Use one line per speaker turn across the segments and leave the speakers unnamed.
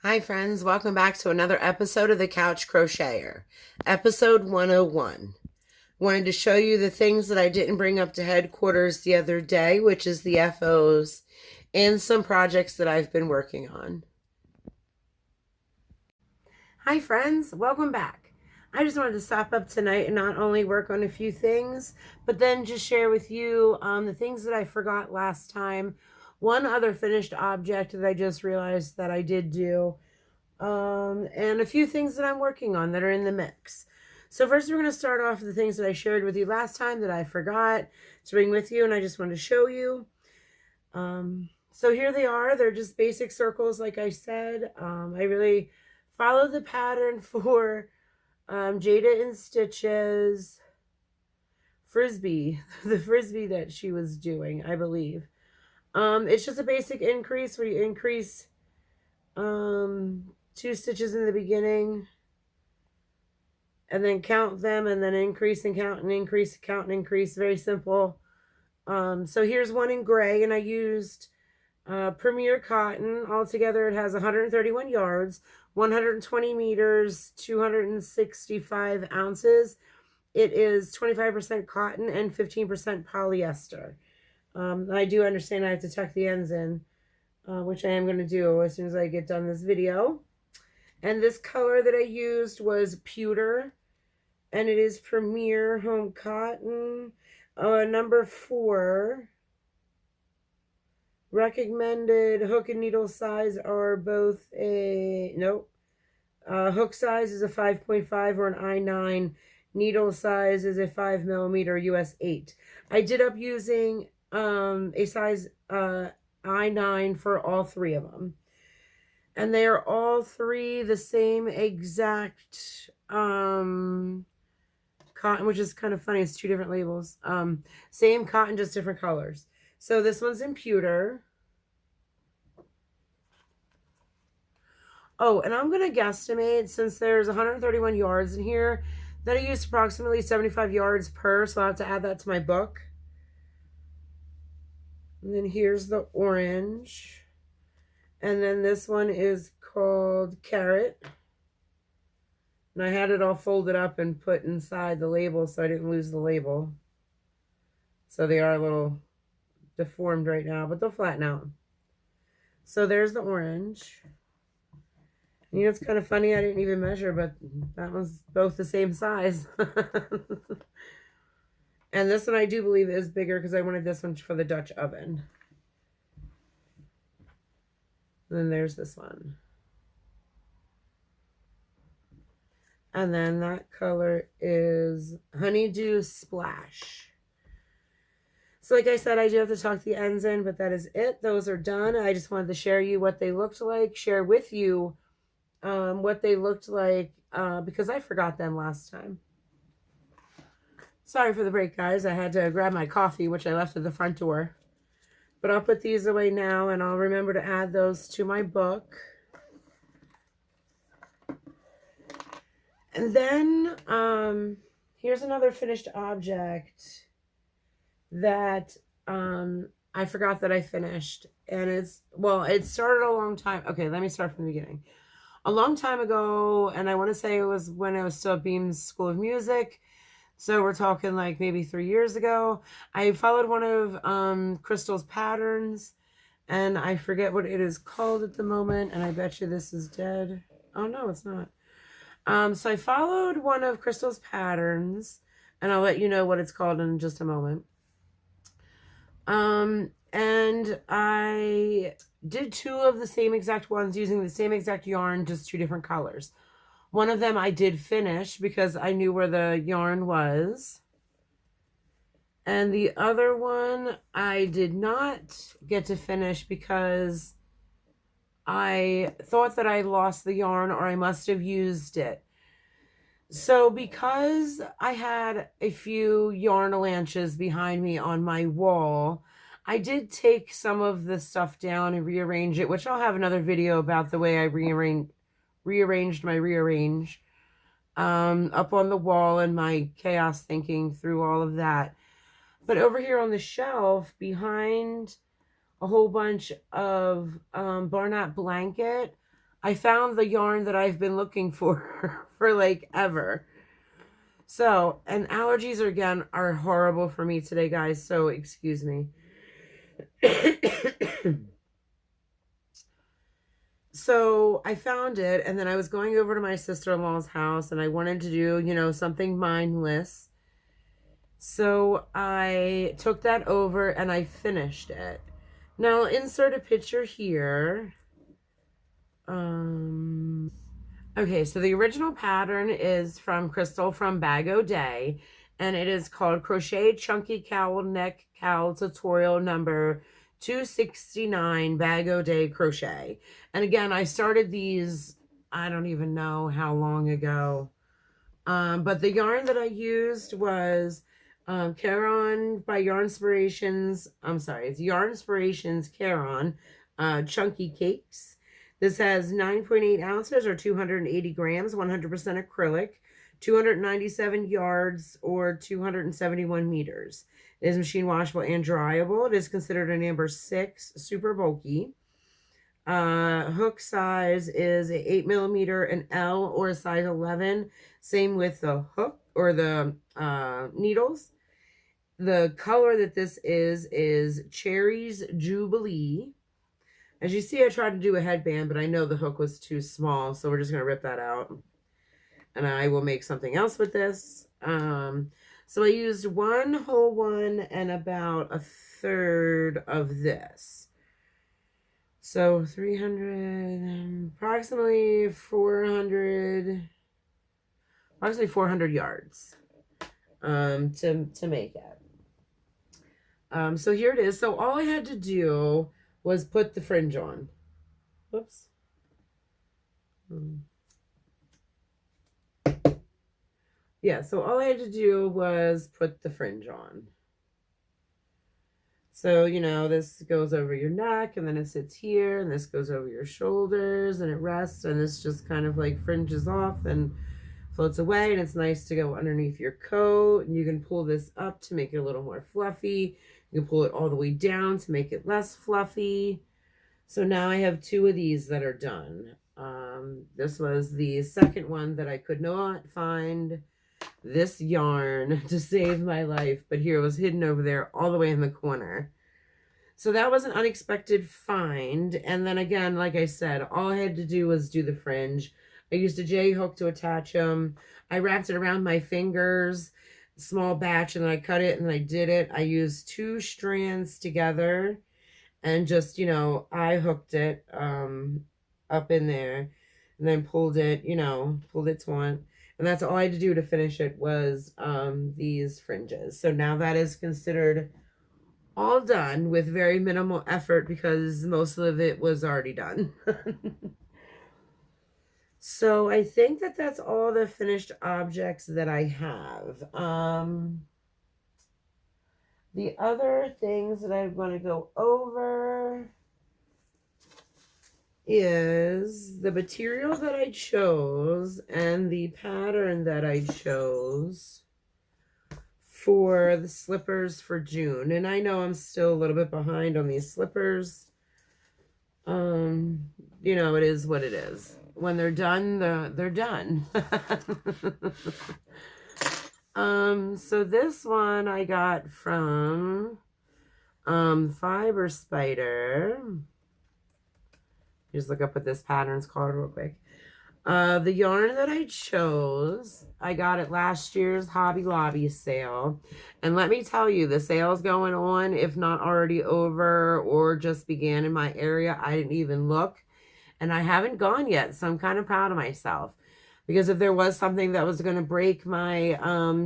Hi friends, welcome back to another episode of the Couch Crocheter, episode 101. Wanted to show you the things that I didn't bring up to headquarters the other day, which is the FOs and some projects that I've been working on. Hi friends, welcome back. I just wanted to stop up tonight and not only work on a few things, but then just share with you the things that I forgot last time. One other finished object that I just realized that I did do. And a few things that I'm working on that are in the mix. So first we're going to start off with the things that I shared with you last time that I forgot to bring with you, and I just wanted to show you. So here they are. They're just basic circles, like I said. I really followed the pattern for Jada and Stitch's frisbee, the frisbee that she was doing, I believe. It's just a basic increase where you increase 2 stitches in the beginning and then count them and then increase and count and increase, count and increase. Very simple. So here's one in gray, and I used Premier Cotton. Altogether it has 131 yards, 120 meters, 265 ounces. It is 25% cotton and 15% polyester. I do understand I have to tuck the ends in, which I am going to do as soon as I get done this video. And this color that I used was pewter, and it is Premier Home Cotton, number 4. Recommended hook and needle size are both hook size is a 5.5 or an I9. Needle size is a 5mm US 8. I did up using a size I9 for all 3 of them. And they are all 3 the same exact cotton, which is kind of funny. It's 2 different labels. Same cotton, just different colors. So this one's in pewter. Oh, and I'm going to guesstimate, since there's 131 yards in here, that I used approximately 75 yards per, so I'll have to add that to my book. And then here's the orange. And then this one is called Carrot. And I had it all folded up and put inside the label so I didn't lose the label. So they are a little deformed right now, but they'll flatten out. So there's the orange. And you know, it's kind of funny, I didn't even measure, but that one's both the same size. And this one I do believe is bigger because I wanted this one for the Dutch oven. And then there's this one. And then that color is Honeydew Splash. So like I said, I do have to tuck the ends in, but that is it. Those are done. I just wanted to share you what they looked like, share with you what they looked like, because I forgot them last time. Sorry for the break, guys. I had to grab my coffee, which I left at the front door. But I'll put these away now, and I'll remember to add those to my book. And then here's another finished object that I forgot that I finished. And it started a long time. Okay, let me start from the beginning. A long time ago, and I want to say it was when I was still at Beams School of Music. So we're talking like maybe 3 years ago. I followed one of Crystal's patterns, and I forget what it is called at the moment, and I bet you this is dead. Oh, no, it's not. So I followed one of Crystal's patterns, and I'll let you know what it's called in just a moment. And I did 2 of the same exact ones using the same exact yarn, just 2 different colors. One of them I did finish because I knew where the yarn was. And the other one I did not get to finish because I thought that I lost the yarn, or I must have used it. So because I had a few yarn lanches behind me on my wall, I did take some of the stuff down and rearrange it, which I'll have another video about the way I rearranged my rearrange up on the wall and my chaos thinking through all of that. But over here on the shelf behind a whole bunch of Barnett blanket, I found the yarn that I've been looking for for like ever. So, and allergies are, again, are horrible for me today, guys, so excuse me. So I found it, and then I was going over to my sister-in-law's house, and I wanted to do, you know, something mindless. So I took that over and I finished it. Now I'll insert a picture here. Okay, so the original pattern is from Crystal from Bag O' Day, and it is called Crochet Chunky Cowl Neck Cowl Tutorial number 269 Bag O' Day Crochet. And again, I started these, I don't even know how long ago. But the yarn that I used was Caron by Yarn Inspirations. I'm sorry, it's Yarn Inspirations Caron Chunky Cakes. This has 9.8 ounces or 280 grams, 100% acrylic, 297 yards or 271 meters. It is machine washable and dryable. It is considered a number 6, super bulky. Hook size is a 8mm, an L or a size 11. Same with the hook or the needles. The color that this is Cherries Jubilee. As you see, I tried to do a headband, but I know the hook was too small, so we're just going to rip that out. And I will make something else with this. So I used one whole one and about a third of this. So 300, approximately 400 yards to make it. So here it is. So all I had to do was put the fringe on. Whoops. Yeah, so all I had to do was put the fringe on. So, you know, this goes over your neck, and then it sits here, and this goes over your shoulders, and it rests, and this just kind of like fringes off and floats away, and it's nice to go underneath your coat, and you can pull this up to make it a little more fluffy. You can pull it all the way down to make it less fluffy. So now I have 2 of these that are done. This was the second one that I could not find this yarn to save my life, but here it was hidden over there all the way in the corner. So that was an unexpected find. And then again, like I said, all I had to do was do the fringe. I used a J hook to attach them. I wrapped it around my fingers, small batch, and then I cut it and I did it. I used 2 strands together and just, you know, I hooked it up in there and then pulled it, you know, pulled it taut. And that's all I had to do to finish it was these fringes. So now that is considered all done with very minimal effort because most of it was already done. So I think that that's all the finished objects that I have. The other things that I want to go over is the material that I chose and the pattern that I chose for the slippers for June. And I know I'm still a little bit behind on these slippers. You know, it is what it is. When they're done, they're done. So this one I got from Fiber Spider. Just look up what this pattern's called real quick. The yarn that I chose, I got at last year's Hobby Lobby sale. And let me tell you, the sale's going on, if not already over or just began in my area. I didn't even look. And I haven't gone yet, so I'm kind of proud of myself. Because if there was something that was going to break my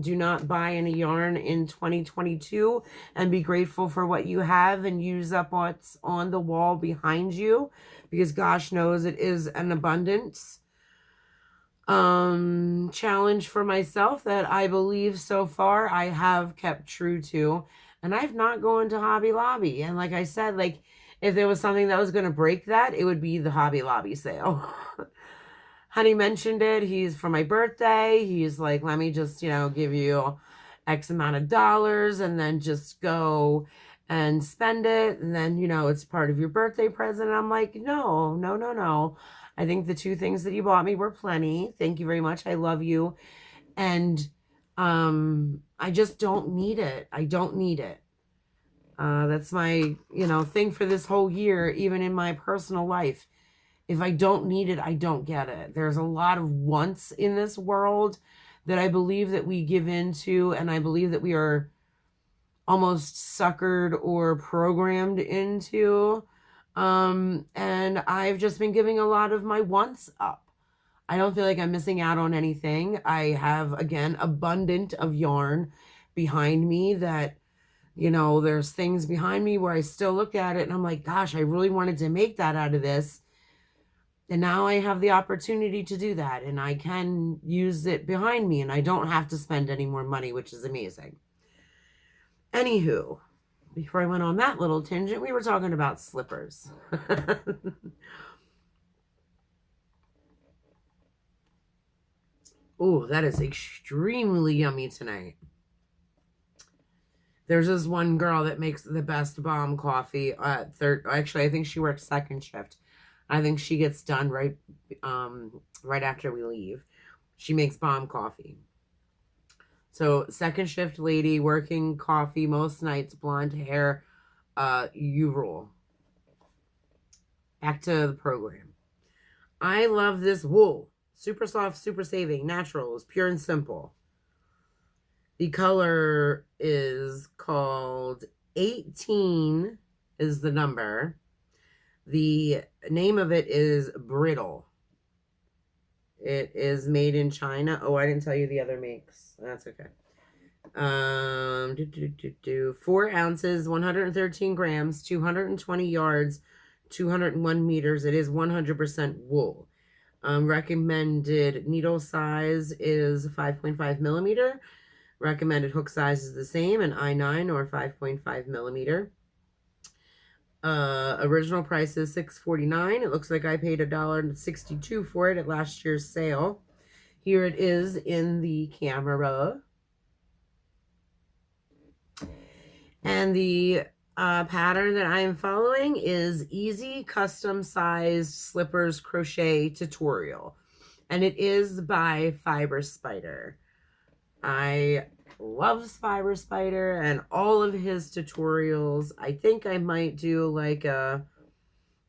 do not buy any yarn in 2022 and be grateful for what you have and use up what's on the wall behind you, because gosh knows it is an abundance challenge for myself that I believe so far I have kept true to. And I've not gone to Hobby Lobby. And like I said, like if there was something that was going to break that, it would be the Hobby Lobby sale. Honey mentioned it. He's for my birthday. He's like, let me just, you know, give you X amount of dollars and then just go and spend it. And then, you know, it's part of your birthday present. And I'm like, no. I think the 2 things that you bought me were plenty. Thank you very much. I love you. And I just don't need it. I don't need it. That's my, thing for this whole year, even in my personal life. If I don't need it, I don't get it. There's a lot of wants in this world that I believe that we give into, and I believe that we are almost suckered or programmed into. And I've just been giving a lot of my wants up. I don't feel like I'm missing out on anything. I have, again, abundant of yarn behind me that, there's things behind me where I still look at it and I'm like, gosh, I really wanted to make that out of this. And now I have the opportunity to do that, and I can use it behind me, and I don't have to spend any more money, which is amazing. Anywho, before I went on that little tangent, we were talking about slippers. Oh, that is extremely yummy tonight. There's this one girl that makes the best bomb coffee at actually, I think she works second shift. I think she gets done right after we leave. She makes bomb coffee. So second shift lady working coffee most nights, blonde hair, you rule. Back to the program. I love this wool. Super soft, super saving, natural, is pure and simple. The color is called 18 is the number. The name of it is Brittle. It is made in China. Oh, I didn't tell you the other makes. That's okay. 4 ounces, 113 grams, 220 yards, 201 meters. It is 100% wool. Recommended needle size is 5.5 millimeter. Recommended hook size is the same, an I9 or 5.5 millimeter. Original price is $6.49. It looks like I paid $1.62 for it at last year's sale. Here it is in the camera. And the pattern that I am following is Easy Custom Sized Slippers Crochet Tutorial. And it is by Fiber Spider. I love Fiber Spider and all of his tutorials. I think I might do like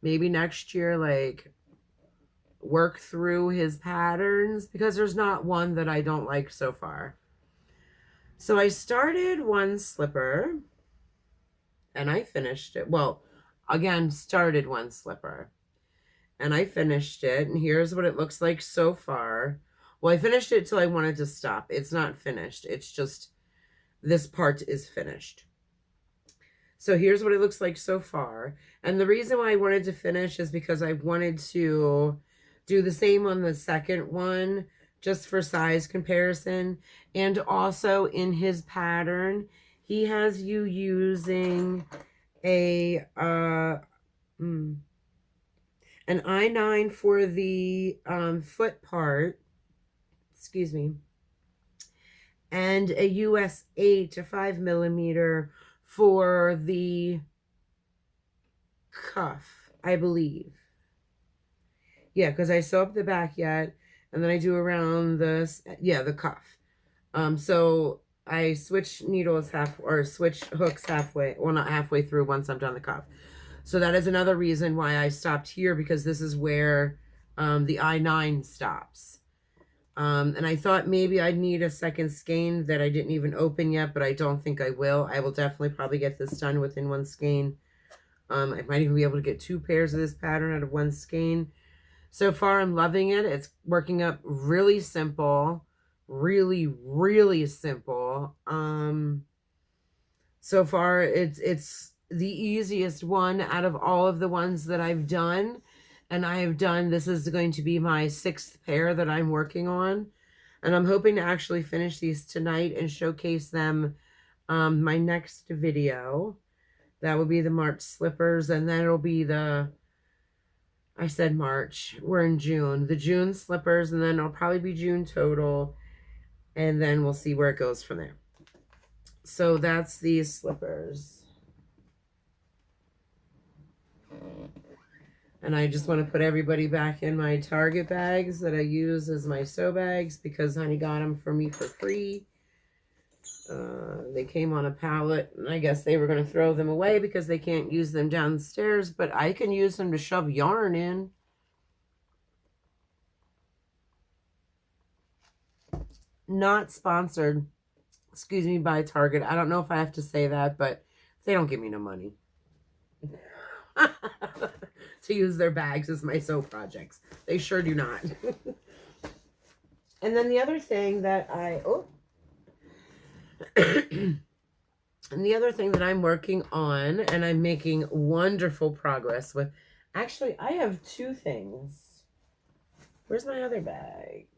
maybe next year, like work through his patterns, because there's not one that I don't like so far. So I started one slipper and I finished it. Well, again, started one slipper and I finished it. And here's what it looks like so far. Well, I finished it till I wanted to stop. It's not finished. It's just this part is finished. So here's what it looks like so far. And the reason why I wanted to finish is because I wanted to do the same on the second one, just for size comparison. And also in his pattern, he has you using a an I9 for the foot part, excuse me, and a US 8 to 5 millimeter for the cuff, I believe. Yeah, because I sew up the back yet, and then I do around the cuff. So I switch needles switch hooks halfway, well, not halfway through once I'm done the cuff. So that is another reason why I stopped here, because this is where the I9 stops. And I thought maybe I'd need a second skein that I didn't even open yet, but I don't think I will. I will definitely probably get this done within one skein. I might even be able to get 2 pairs of this pattern out of one skein. So far, I'm loving it. It's working up really simple. Really, really simple. So far, it's the easiest one out of all of the ones that I've done. And I have done, this is going to be my 6th pair that I'm working on. And I'm hoping to actually finish these tonight and showcase them my next video. That will be the March slippers. And then it'll be I said March, we're in June. The June slippers, and then it'll probably be June total. And then we'll see where it goes from there. So that's these slippers. And I just want to put everybody back in my Target bags that I use as my sew bags because Honey got them for me for free. They came on a pallet, and I guess they were going to throw them away because they can't use them downstairs, but I can use them to shove yarn in. Not sponsored, excuse me, by Target. I don't know if I have to say that, but they don't give me no money to use their bags as my sew projects. They sure do not. And then the other thing that and the other thing that I'm working on, and I'm making wonderful progress with, actually, I have two things. Where's my other bag?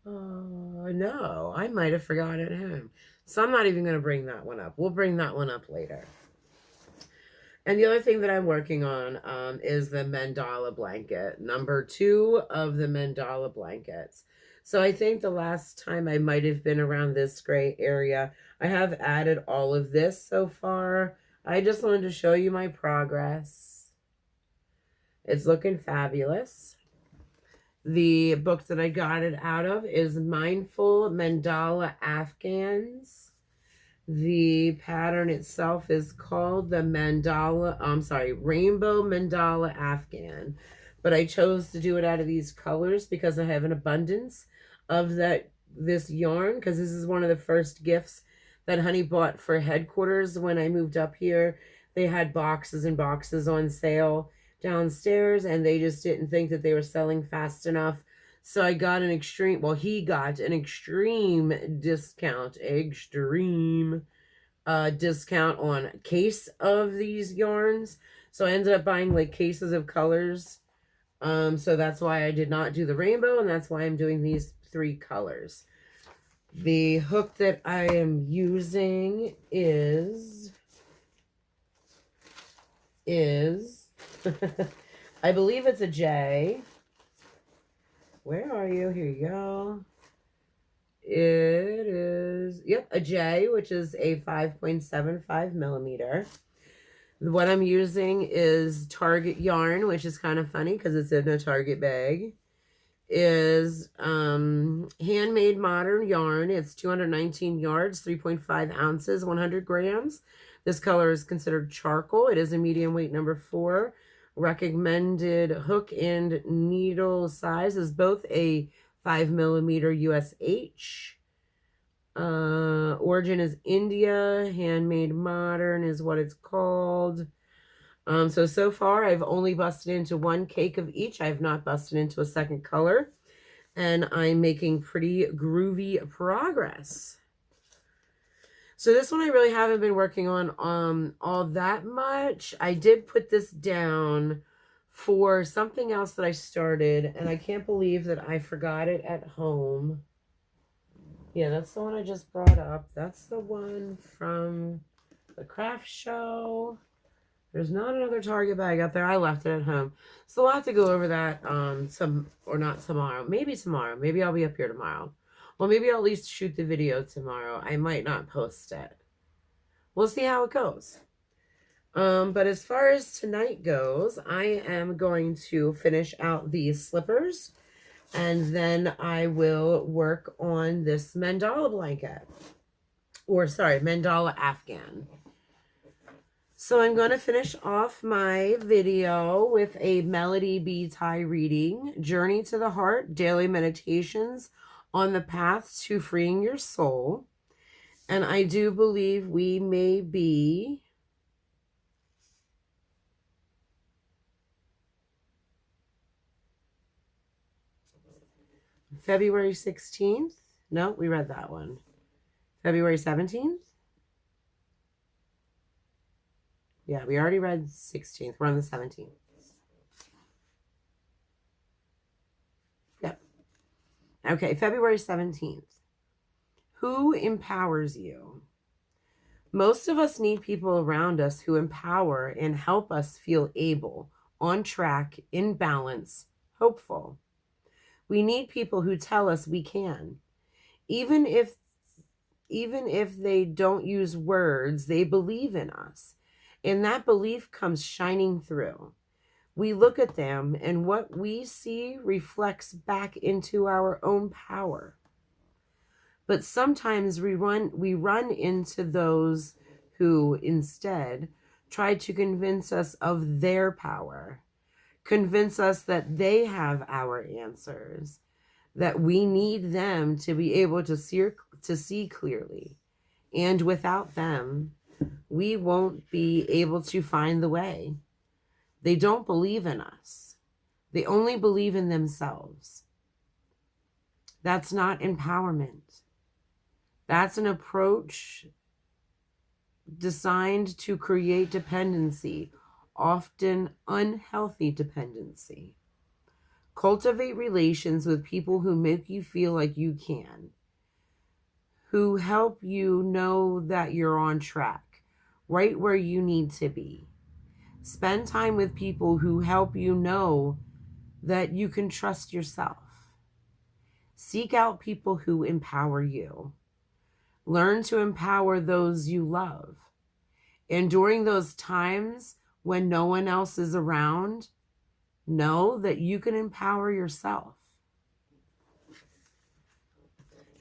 No, I might have forgotten it at home. So I'm not even going to bring that one up. We'll bring that one up later. And the other thing that I'm working on is the mandala blanket, number 2 of the mandala blankets. So I think the last time I might have been around this gray area. I have added all of this so far. I just wanted to show you my progress. It's looking fabulous. The book that I got it out of is Mindful Mandala Afghans. The pattern itself is called the Rainbow Mandala Afghan. But I chose to do it out of these colors because I have an abundance of this yarn, because this is one of the first gifts that Honey bought for headquarters when I moved up here. They had boxes and boxes on sale downstairs, and they just didn't think that they were selling fast enough. So I got an extreme, well, he got an extreme discount, discount on a case of these yarns. So I ended up buying like cases of colors. So that's why I did not do the rainbow, and that's why I'm doing these 3 colors. The hook that I am using is I believe it's a J. Where are you? Here you go. It is, yep, a J, which is a 5.75 millimeter. What I'm using is Target yarn, which is kind of funny because it's in a Target bag. Is handmade modern yarn. It's 219 yards, 3.5 ounces, 100 grams. This color is considered charcoal. It is a medium weight number 4. Recommended hook and needle size is both a 5 millimeter USH. Origin is India. Handmade modern is what it's called. So far I've only busted into 1 cake of each. I have not busted into a second color, and I'm making pretty groovy progress. So this one I really haven't been working on all that much. I did put this down for something else that I started, and I can't believe that I forgot it at home. Yeah, that's the one I just brought up. That's the one from the craft show. There's not another Target bag up there. I left it at home. So we'll have to go over that not tomorrow. Maybe tomorrow. Maybe I'll be up here tomorrow. Well, maybe I'll at least shoot the video tomorrow. I might not post it. We'll see how it goes. But as far as tonight goes, I am going to finish out these slippers, and then I will work on this mandala blanket. Or, sorry, mandala Afghan. So I'm going to finish off my video with a Melody B. Tie reading, Journey to the Heart, Daily Meditations on the Path to Freeing Your Soul. And I do believe we may be February 16th. No, we read that one. February 17th. Yeah, we already read 16th. We're on the 17th. Yep. Okay, February 17th. Who empowers you? Most of us need people around us who empower and help us feel able, on track, in balance, hopeful. We need people who tell us we can. Even if they don't use words, they believe in us. And that belief comes shining through. We look at them, and what we see reflects back into our own power. But sometimes we run into those who instead try to convince us of their power, convince us that they have our answers, that we need them to be able to see clearly. And without them, we won't be able to find the way. They don't believe in us. They only believe in themselves. That's not empowerment. That's an approach designed to create dependency, often unhealthy dependency. Cultivate relations with people who make you feel like you can, who help you know that you're on track, right where you need to be. Spend time with people who help you know that you can trust yourself. Seek out people who empower you. Learn to empower those you love. And during those times when no one else is around, know that you can empower yourself.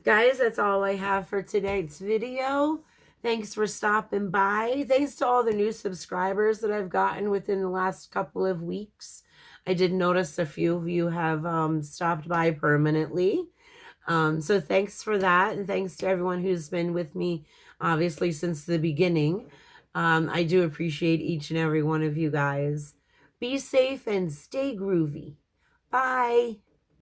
Guys, that's all I have for today's video. Thanks for stopping by. Thanks to all the new subscribers that I've gotten within the last couple of weeks. I did notice a few of you have stopped by permanently. So thanks for that. And thanks to everyone who's been with me, obviously, since the beginning. I do appreciate each and every one of you guys. Be safe and stay groovy. Bye.